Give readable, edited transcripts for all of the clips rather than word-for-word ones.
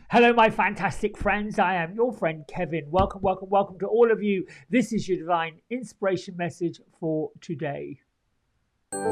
Hello, my fantastic friends. I am your friend Kevin. Welcome to all of you. This is your divine inspiration message for today. So,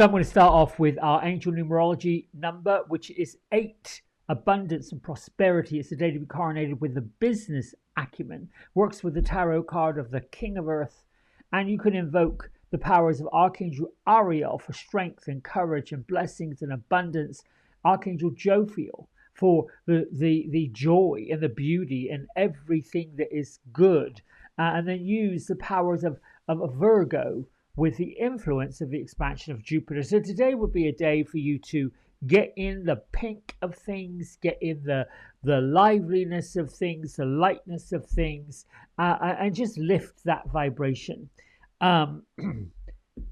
I'm going to start off with our angel numerology number, which is 8. Abundance and prosperity. It's the day to be coronated with the business acumen. Works with the tarot card of the King of Earth. And you can invoke the powers of Archangel Ariel for strength and courage and blessings and abundance. Archangel Jophiel for the joy and the beauty and everything that is good. And then use the powers of Virgo with the influence of the expansion of Jupiter. So today would be a day for you to get in the pink of things, get in the liveliness of things, the lightness of things, and just lift that vibration. Um,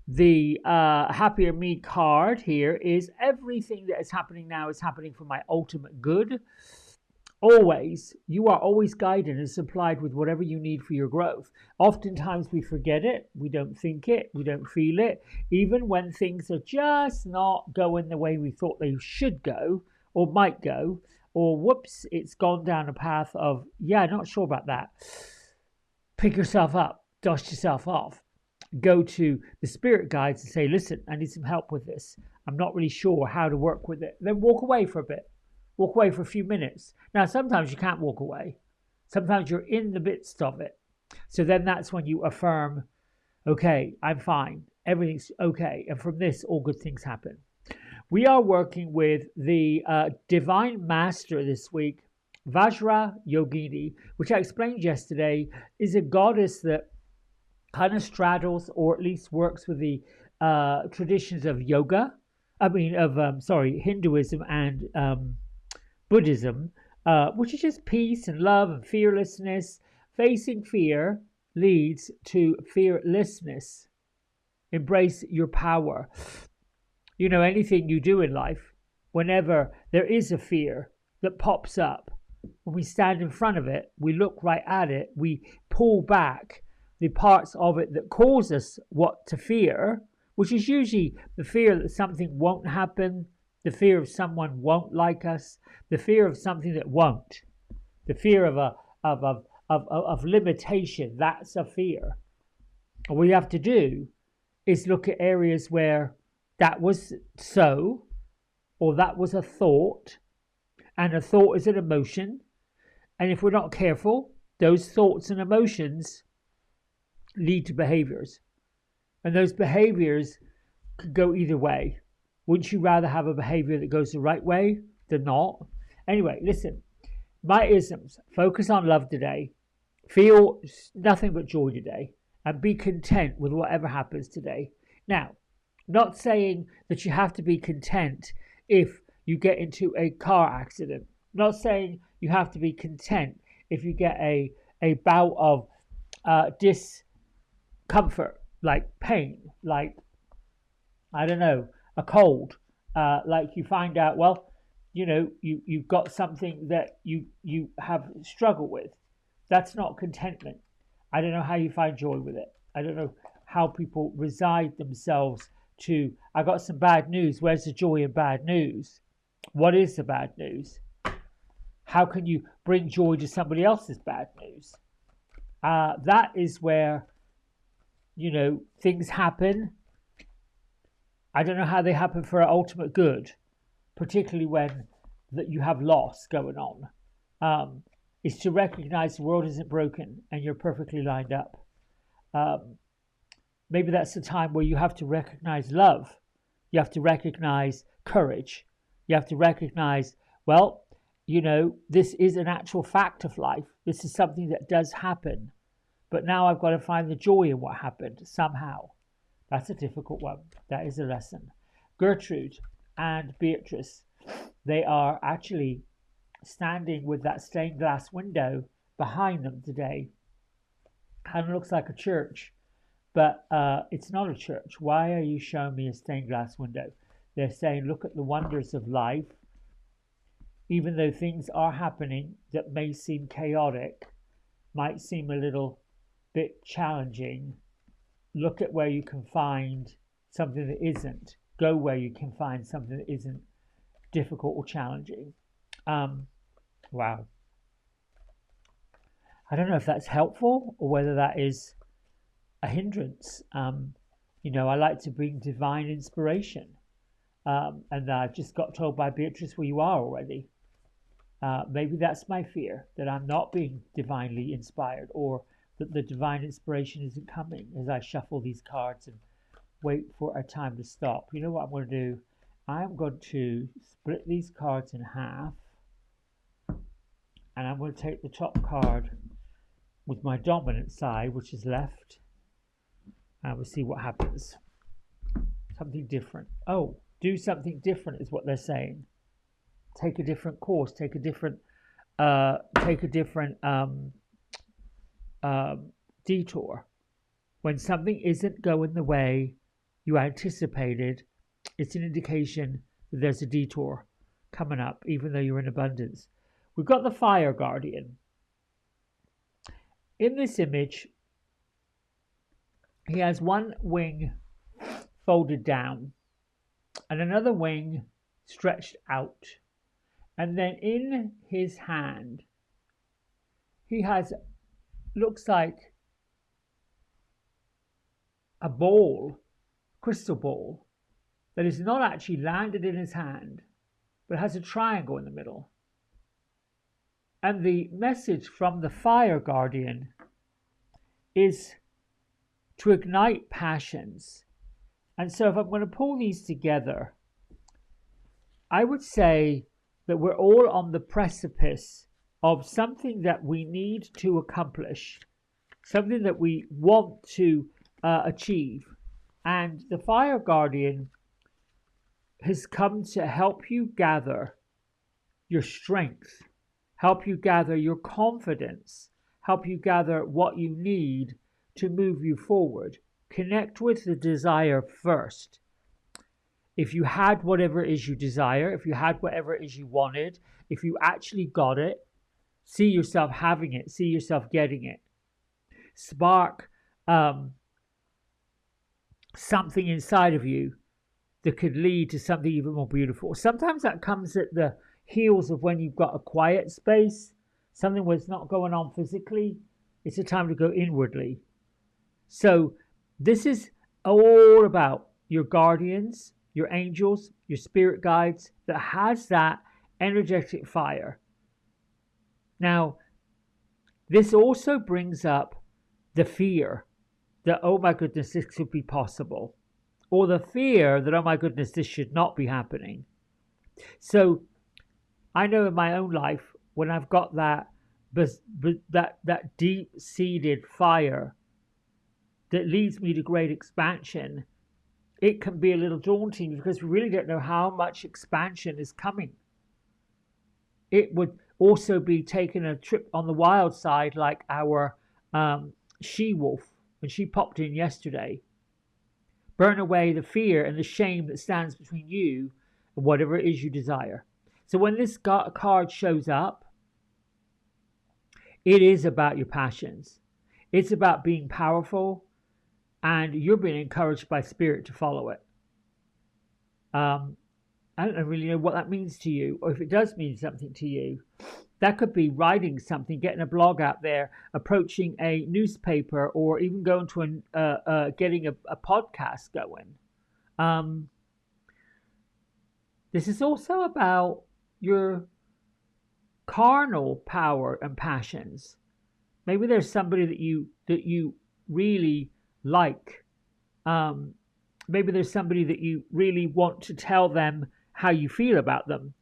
the Happier Me card here is everything that is happening now is happening for my ultimate good. Always, you are always guided and supplied with whatever you need for your growth. Oftentimes we forget it, we don't think it, we don't feel it, even when things are just not going the way we thought they should go or might go, or whoops, it's gone down a path of, yeah, not sure about that. Pick yourself up, dust yourself off, go to the spirit guides and say, listen, I need some help with this. I'm not really sure how to work with it. Then walk away for a bit. Walk away for a few minutes. Now, sometimes you can't walk away. Sometimes you're in the midst of it. So then that's when you affirm, okay, I'm fine. Everything's okay. And from this, all good things happen. We are working with the Divine Master this week, Vajra Yogini, which I explained yesterday, is a goddess that kind of straddles or at least works with the traditions of yoga. Hinduism and Buddhism, which is just peace and love and fearlessness. Facing fear leads to fearlessness. Embrace your power. You know, anything you do in life, whenever there is a fear that pops up, when we stand in front of it, we look right at it, we pull back the parts of it that cause us what to fear, which is usually the fear that something won't happen, the fear of someone won't like us, the fear of something that won't, the fear of limitation. That's a fear. What we have to do is look at areas where that was so, or that was a thought, and a thought is an emotion. And if we're not careful, those thoughts and emotions lead to behaviors. And those behaviors could go either way. Wouldn't you rather have a behavior that goes the right way than not? Anyway, listen, my isms, focus on love today, feel nothing but joy today, and be content with whatever happens today. Now, not saying that you have to be content if you get into a car accident. Not saying you have to be content if you get a bout of discomfort, like pain, like, I don't know, a cold, like you find out, well, you know, you've got something that you have struggled with. That's not contentment. I don't know how you find joy with it. I don't know how people reside themselves to, I got some bad news. Where's the joy in bad news? What is the bad news? How can you bring joy to somebody else's bad news? That is where, you know, things happen. I don't know how they happen for our ultimate good, particularly when that you have loss going on. Is to recognize the world isn't broken and you're perfectly lined up. Maybe that's the time where you have to recognize love. You have to recognize courage. You have to recognize, well, you know, this is an actual fact of life. This is something that does happen. But now I've got to find the joy in what happened somehow. That's a difficult one. That is a lesson. Gertrude and Beatrice, they are actually standing with that stained glass window behind them today. Kind of looks like a church, but it's not a church. Why are you showing me a stained glass window? They're saying, look at the wonders of life. Even though things are happening that may seem chaotic, might seem a little bit challenging, look at where you can find something that isn't. Go where you can find something that isn't difficult or challenging. Wow. I don't know if that's helpful or whether that is a hindrance. I like to bring divine inspiration. And I've just got told by Beatrice where you are already. Maybe that's my fear, that I'm not being divinely inspired, or that the divine inspiration isn't coming as I shuffle these cards and wait for a time to stop. You know what I'm going to do? I'm going to split these cards in half, and I'm going to take the top card with my dominant side, which is left, and we'll see what happens. Something different. Oh, do something different is what they're saying. Take a different course. Take a different detour. When something isn't going the way you anticipated, it's an indication that there's a detour coming up, even though you're in abundance. We've got the fire guardian. In this image, he has one wing folded down and another wing stretched out. And then in his hand, he has, looks like a ball, crystal ball, that is not actually landed in his hand, but has a triangle in the middle. And the message from the fire guardian is to ignite passions. And so if I'm going to pull these together, I would say that we're all on the precipice of something that we need to accomplish, something that we want to achieve. And the fire guardian has come to help you gather your strength, help you gather your confidence, help you gather what you need to move you forward. Connect with the desire first. If you had whatever it is you desire, if you had whatever it is you wanted, if you actually got it, see yourself having it, see yourself getting it. Spark something inside of you that could lead to something even more beautiful. Sometimes that comes at the heels of when you've got a quiet space, something where it's not going on physically. It's a time to go inwardly. So this is all about your guardians, your angels, your spirit guides that has that energetic fire. Now, this also brings up the fear that, oh my goodness, this could be possible. Or the fear that, oh my goodness, this should not be happening. So I know in my own life, when I've got that deep-seated fire that leads me to great expansion, it can be a little daunting because we really don't know how much expansion is coming. It would also be taking a trip on the wild side like our she-wolf when she popped in yesterday. Burn away the fear and the shame that stands between you and whatever it is you desire. So when this card shows up, it is about your passions. It's about being powerful, and you're being encouraged by spirit to follow it. I don't really know what that means to you, or if it does mean something to you. That could be writing something, getting a blog out there, approaching a newspaper, or even going to getting a podcast going. This is also about your carnal power and passions. Maybe there's somebody that you really like. Maybe there's somebody that you really want to tell them how you feel about them.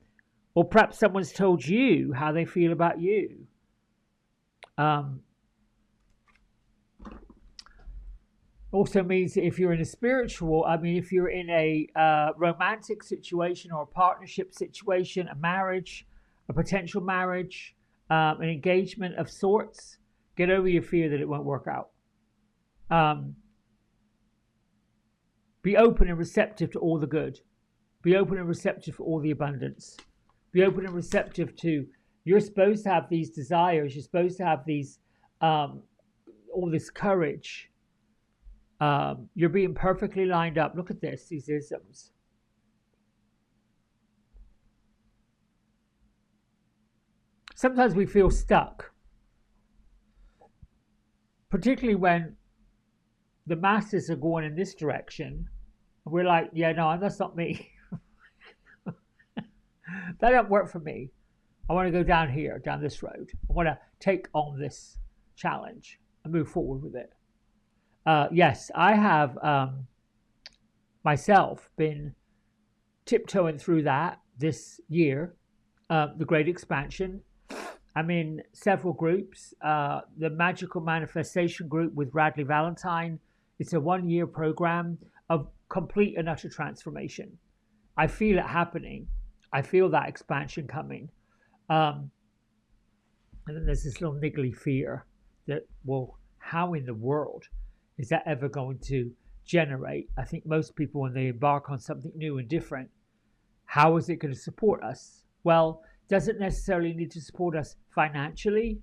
Or perhaps someone's told you how they feel about you. Also means that if you're in a spiritual, if you're in a romantic situation or a partnership situation, a marriage, a potential marriage, an engagement of sorts, get over your fear that it won't work out. Be open and receptive to all the good. Be open and receptive for all the abundance. Be open and receptive to, you're supposed to have these desires. You're supposed to have these, all this courage. You're being perfectly lined up. Look at this, these isms. Sometimes we feel stuck, particularly when the masses are going in this direction. We're like, yeah, no, that's not me. That don't work for me. I want to go down here, down this road. I want to take on this challenge and move forward with it. Yes, I have myself been tiptoeing through that this year, the Great Expansion. I'm in several groups. The Magical Manifestation group with Radley Valentine. It's a 1-year program of complete and utter transformation. I feel it happening. I feel that expansion coming. And then there's this little niggly fear that, well, how in the world is that ever going to generate? I think most people, when they embark on something new and different, how is it going to support us? Well, doesn't necessarily need to support us financially,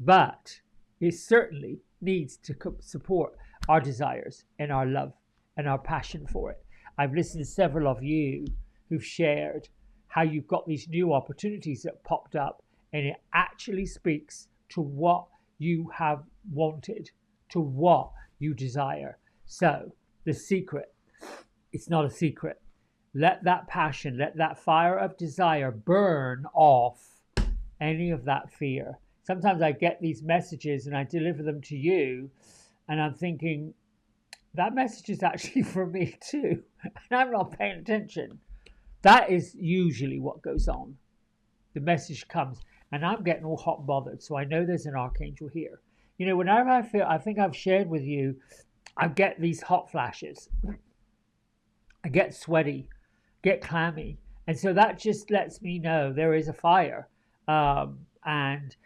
but it certainly needs to support our desires and our love and our passion for it. I've listened to several of you who've shared how you've got these new opportunities that popped up, and it actually speaks to what you have wanted, to what you desire. So the secret, it's not a secret. Let that passion, let that fire of desire burn off any of that fear. Sometimes I get these messages and I deliver them to you, and I'm thinking, that message is actually for me too, and I'm not paying attention. That is usually what goes on. The message comes, and I'm getting all hot and bothered, so I know there's an archangel here. You know, whenever I think I've shared with you, I get these hot flashes. I get sweaty, get clammy. And so that just lets me know there is a fire. And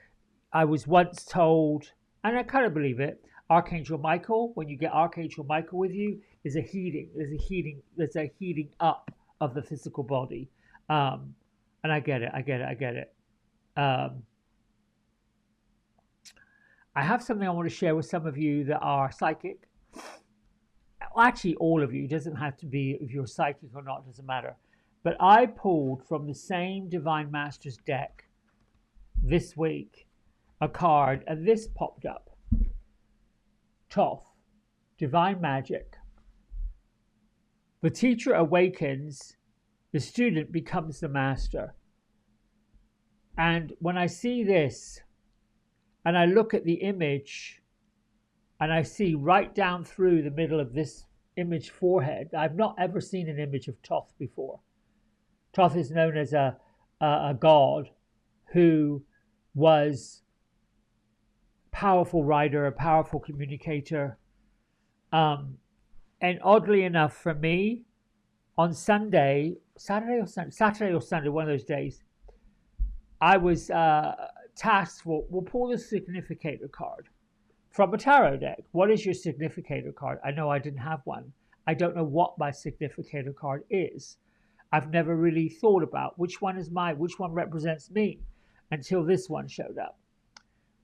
I was once told, and I kind of believe it, Archangel Michael, when you get Archangel Michael with you, there's a heating up of the physical body. And I get it. I have something I want to share with some of you that are psychic. Well, actually, all of you. It doesn't have to be if you're psychic or not, doesn't matter. But I pulled from the same Divine Masters deck this week a card, and this popped up. Thoth, Divine Magic. The teacher awakens, the student becomes the master. And when I see this, and I look at the image, and I see right down through the middle of this image forehead, I've not ever seen an image of Thoth before. Thoth is known as a god who was a powerful writer, a powerful communicator. And oddly enough for me, on Saturday or Sunday, one of those days, I was tasked for, we'll pull the significator card from a tarot deck. What is your significator card? I know I didn't have one. I don't know what my significator card is. I've never really thought about which one is mine, which one represents me, until this one showed up.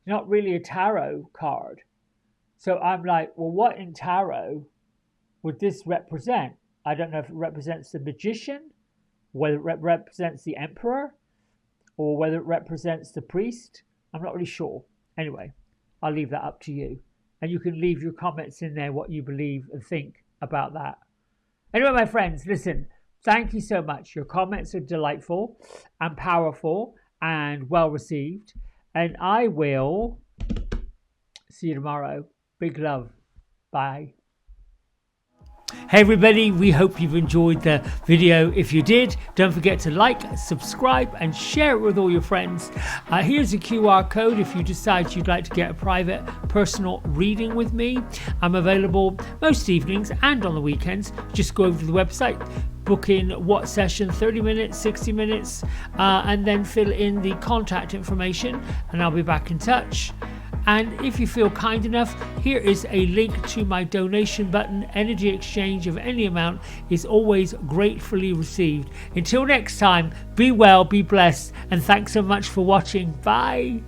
Not really a tarot card. So I'm like, well, what in tarot would this represent? I don't know if it represents the magician, whether it represents the emperor, or whether it represents the priest. I'm not really sure. Anyway, I'll leave that up to you. And you can leave your comments in there, what you believe and think about that. Anyway, my friends, listen, thank you so much. Your comments are delightful and powerful and well received. And I will see you tomorrow. Big love. Bye. Hey everybody, we hope you've enjoyed the video. If you did, don't forget to like, subscribe and share it with all your friends. Here's a QR code if you decide you'd like to get a private personal reading with me. I'm available most evenings and on the weekends. Just go over to the website, book in what session, 30 minutes, 60 minutes, and then fill in the contact information and I'll be back in touch. And if you feel kind enough, here is a link to my donation button. Energy exchange of any amount is always gratefully received. Until next time, be well, be blessed, and thanks so much for watching. Bye.